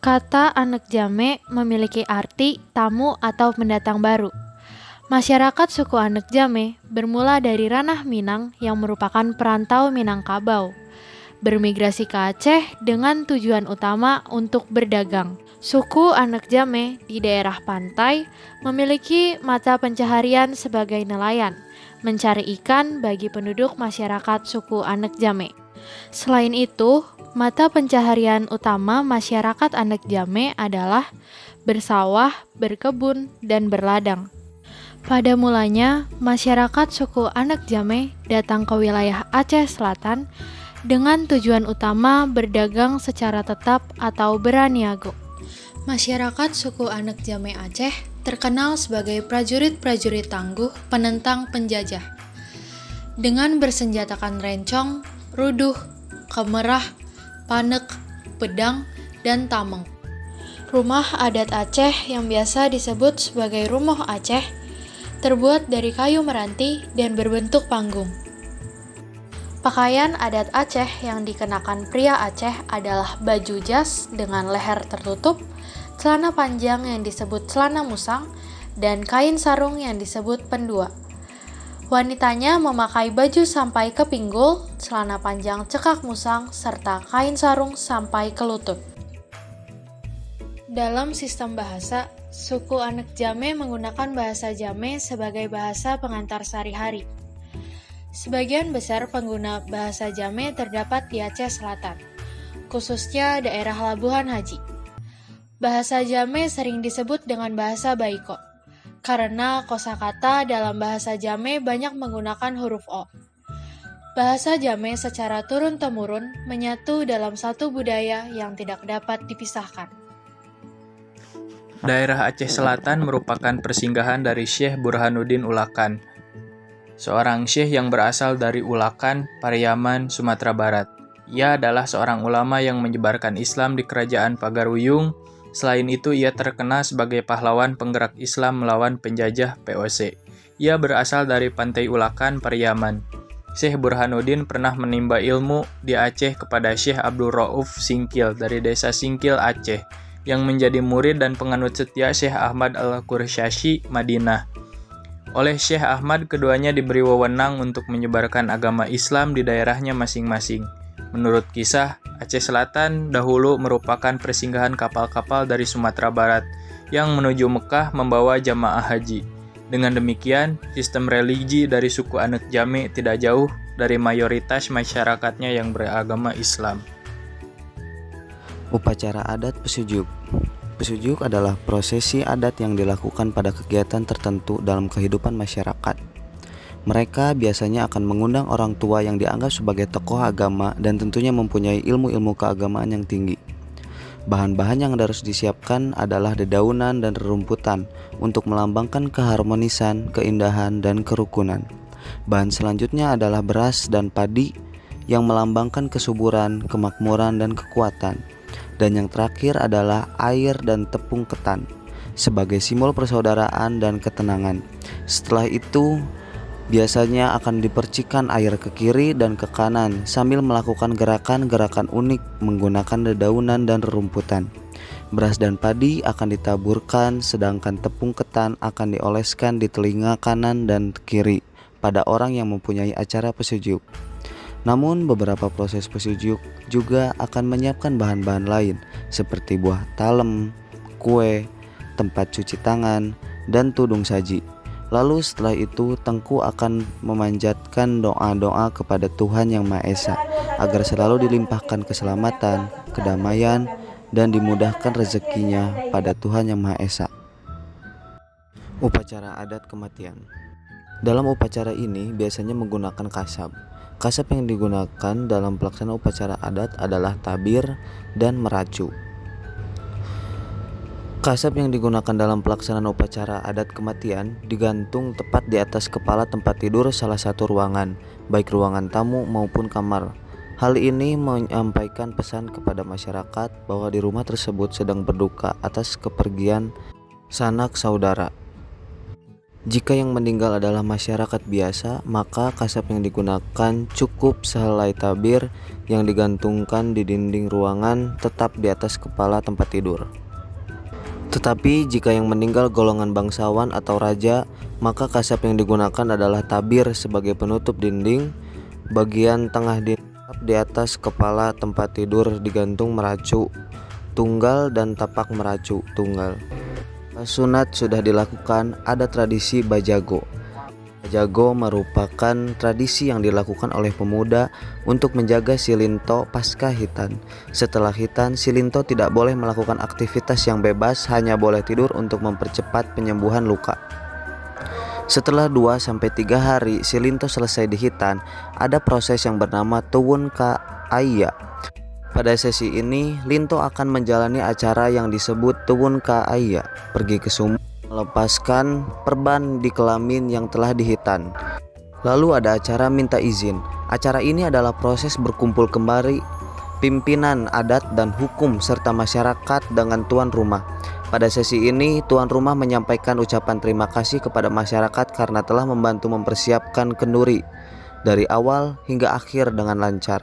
Kata anak jame memiliki arti tamu atau pendatang baru. Masyarakat suku anak jame bermula dari ranah Minang yang merupakan perantau Minangkabau, bermigrasi ke Aceh dengan tujuan utama untuk berdagang. Suku anak jame di daerah pantai memiliki mata pencaharian sebagai nelayan, mencari ikan bagi penduduk masyarakat suku anak jame. Selain itu, mata pencaharian utama masyarakat anak jame adalah bersawah, berkebun, dan berladang. Pada mulanya, masyarakat suku anak jame datang ke wilayah Aceh Selatan dengan tujuan utama berdagang secara tetap atau beraniago. Masyarakat suku anak jame Aceh terkenal sebagai prajurit-prajurit tangguh penentang penjajah. Dengan bersenjatakan rencong, ruduh, kemerah, panek, pedang, dan tameng. Rumah adat Aceh yang biasa disebut sebagai Rumoh Aceh terbuat dari kayu meranti dan berbentuk panggung. Pakaian adat Aceh yang dikenakan pria Aceh adalah baju jas dengan leher tertutup, celana panjang yang disebut celana musang, dan kain sarung yang disebut pendua. Wanitanya memakai baju sampai ke pinggul, celana panjang cekak musang, serta kain sarung sampai ke lutut. Dalam sistem bahasa, suku anak jame menggunakan bahasa jame sebagai bahasa pengantar sehari-hari. Sebagian besar pengguna bahasa jame terdapat di Aceh Selatan, khususnya daerah Labuhan Haji. Bahasa jame sering disebut dengan bahasa Baiko, karena kosakata dalam bahasa jame banyak menggunakan huruf O. Bahasa jame secara turun-temurun menyatu dalam satu budaya yang tidak dapat dipisahkan. Daerah Aceh Selatan merupakan persinggahan dari Syekh Burhanuddin Ulakan, seorang syekh yang berasal dari Ulakan, Pariaman, Sumatera Barat. Ia adalah seorang ulama yang menyebarkan Islam di kerajaan Pagaruyung. Selain itu, ia terkenal sebagai pahlawan penggerak Islam melawan penjajah POC. Ia berasal dari Pantai Ulakan, Pariaman. Syekh Burhanuddin pernah menimba ilmu di Aceh kepada Syekh Abdul Rauf Singkil dari desa Singkil, Aceh, yang menjadi murid dan penganut setia Syekh Ahmad Al-Qurshashi, Madinah. Oleh Syekh Ahmad, keduanya diberi wewenang untuk menyebarkan agama Islam di daerahnya masing-masing. Menurut kisah, Aceh Selatan dahulu merupakan persinggahan kapal-kapal dari Sumatera Barat yang menuju Mekah membawa jamaah haji. Dengan demikian, sistem religi dari suku anak jame tidak jauh dari mayoritas masyarakatnya yang beragama Islam. Upacara adat pesujuk. Pesujuk adalah prosesi adat yang dilakukan pada kegiatan tertentu dalam kehidupan masyarakat. Mereka biasanya akan mengundang orang tua yang dianggap sebagai tokoh agama dan tentunya mempunyai ilmu-ilmu keagamaan yang tinggi. Bahan-bahan yang harus disiapkan adalah dedaunan dan rerumputan untuk melambangkan keharmonisan, keindahan, dan kerukunan. Bahan selanjutnya adalah beras dan padi yang melambangkan kesuburan, kemakmuran, dan kekuatan. Dan yang terakhir adalah air dan tepung ketan sebagai simbol persaudaraan dan ketenangan. Setelah itu, biasanya akan dipercikan air ke kiri dan ke kanan sambil melakukan gerakan-gerakan unik menggunakan dedaunan dan rerumputan. Beras dan padi akan ditaburkan, sedangkan tepung ketan akan dioleskan di telinga kanan dan kiri pada orang yang mempunyai acara pesujuk. Namun beberapa proses pesujuk juga akan menyiapkan bahan-bahan lain seperti buah talem, kue, tempat cuci tangan, dan tudung saji. Lalu setelah itu tengku akan memanjatkan doa-doa kepada Tuhan Yang Maha Esa agar selalu dilimpahkan keselamatan, kedamaian, dan dimudahkan rezekinya pada Tuhan Yang Maha Esa. Upacara adat kematian. Dalam upacara ini biasanya menggunakan kasab. Kasab yang digunakan dalam pelaksanaan upacara adat adalah tabir dan meracu. Kasab yang digunakan dalam pelaksanaan upacara adat kematian digantung tepat di atas kepala tempat tidur salah satu ruangan, baik ruangan tamu maupun kamar. Hal ini menyampaikan pesan kepada masyarakat bahwa di rumah tersebut sedang berduka atas kepergian sanak saudara. Jika yang meninggal adalah masyarakat biasa, maka kasab yang digunakan cukup sehelai tabir yang digantungkan di dinding ruangan tetap di atas kepala tempat tidur. Tetapi jika yang meninggal golongan bangsawan atau raja, maka kasab yang digunakan adalah tabir sebagai penutup dinding. Bagian tengah di atas kepala tempat tidur digantung meracu tunggal dan tapak meracu tunggal. Sunat sudah dilakukan, ada tradisi bajago. Bajago merupakan tradisi yang dilakukan oleh pemuda untuk menjaga si linto pasca hitan. Setelah hitan, si linto tidak boleh melakukan aktivitas yang bebas, hanya boleh tidur untuk mempercepat penyembuhan luka. Setelah 2-3 hari si linto selesai dihitan, ada proses yang bernama tuwun ka aya. Pada sesi ini, linto akan menjalani acara yang disebut tuwun ka aya, pergi ke sumur, melepaskan perban di kelamin yang telah dihitan. Lalu ada acara minta izin. Acara ini adalah proses berkumpul kembali pimpinan adat dan hukum serta masyarakat dengan tuan rumah. Pada sesi ini, tuan rumah menyampaikan ucapan terima kasih kepada masyarakat karena telah membantu mempersiapkan kenduri dari awal hingga akhir dengan lancar.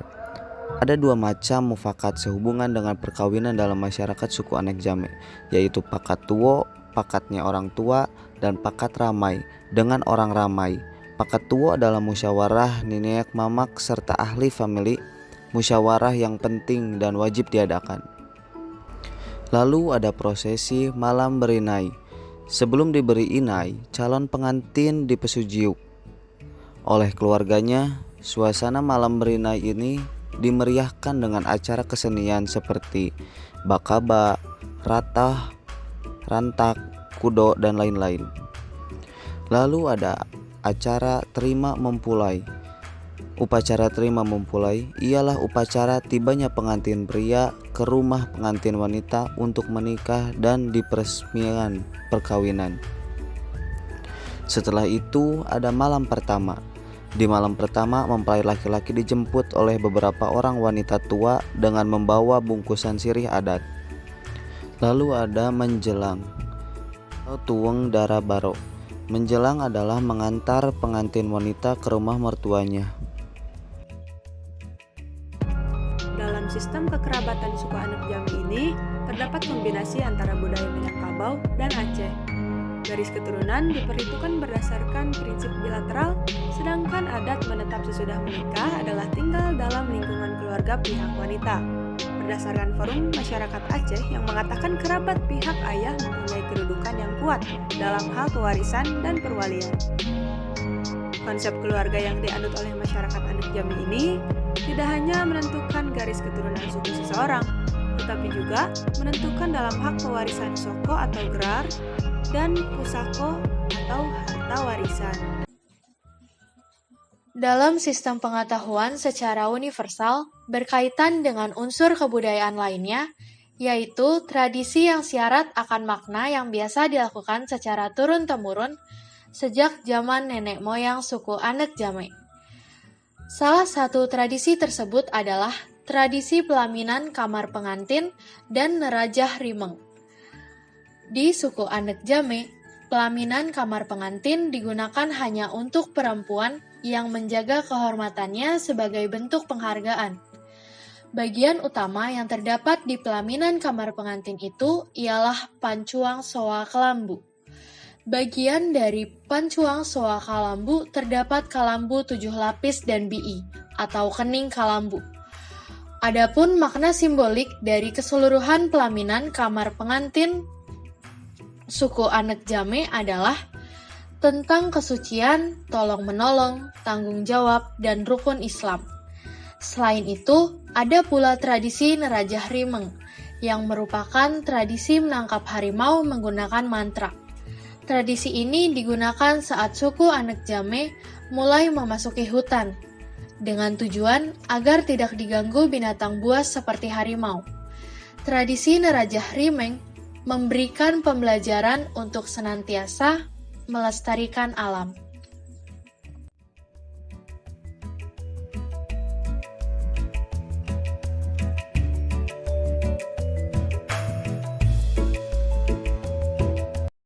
Ada 2 macam mufakat sehubungan dengan perkawinan dalam masyarakat suku Anek Jame, yaitu pakat tuwo, pakatnya orang tua, dan pakat ramai dengan orang ramai. Pakat tuwo adalah musyawarah niniak mamak serta ahli famili, musyawarah yang penting dan wajib diadakan. Lalu ada prosesi malam berinai. Sebelum diberi inai, calon pengantin dipesujiuk oleh keluarganya. Suasana malam berinai ini dimeriahkan dengan acara kesenian seperti bakaba, ratah, rantak, kudo, dan lain-lain. Lalu ada acara terima mempulai. Upacara terima mempulai ialah upacara tibanya pengantin pria ke rumah pengantin wanita untuk menikah dan diperesmikan perkawinan. Setelah itu ada malam pertama. Di malam pertama, mempelai laki-laki dijemput oleh beberapa orang wanita tua dengan membawa bungkusan sirih adat. Lalu ada menjelang atau tuweng dara baro. Menjelang adalah mengantar pengantin wanita ke rumah mertuanya. Dalam sistem kekerabatan suku Anek Jame ini, terdapat kombinasi antara budaya Minangkabau dan Aceh. Garis keturunan diperhitungkan berdasarkan prinsip bilateral, sedangkan adat menetap sesudah menikah adalah tinggal dalam lingkungan keluarga pihak wanita. Berdasarkan forum masyarakat Aceh yang mengatakan kerabat pihak ayah mempunyai kedudukan yang kuat dalam hal pewarisan dan perwalian. Konsep keluarga yang dianut oleh masyarakat Anek Jame ini tidak hanya menentukan garis keturunan suku seseorang, tetapi juga menentukan dalam hak pewarisan soko atau gerar dan pusako atau harta warisan. Dalam sistem pengetahuan secara universal berkaitan dengan unsur kebudayaan lainnya, yaitu tradisi yang syarat akan makna yang biasa dilakukan secara turun-temurun sejak zaman nenek moyang suku Anek Jame. Salah satu tradisi tersebut adalah tradisi pelaminan kamar pengantin dan nerajah rimeng. Di suku Anek Jame, pelaminan kamar pengantin digunakan hanya untuk perempuan yang menjaga kehormatannya sebagai bentuk penghargaan. Bagian utama yang terdapat di pelaminan kamar pengantin itu ialah pancuang soa kelambu. Bagian dari pancuang soa kalambu terdapat kalambu 7 lapis dan bii atau kening kalambu. Adapun makna simbolik dari keseluruhan pelaminan kamar pengantin suku Anek Jame adalah tentang kesucian, tolong-menolong, tanggung jawab, dan rukun Islam. Selain itu, ada pula tradisi nerajah rimeng, yang merupakan tradisi menangkap harimau menggunakan mantra. Tradisi ini digunakan saat suku Anek Jame mulai memasuki hutan, dengan tujuan agar tidak diganggu binatang buas seperti harimau. Tradisi nerajah rimeng memberikan pembelajaran untuk senantiasa melestarikan alam.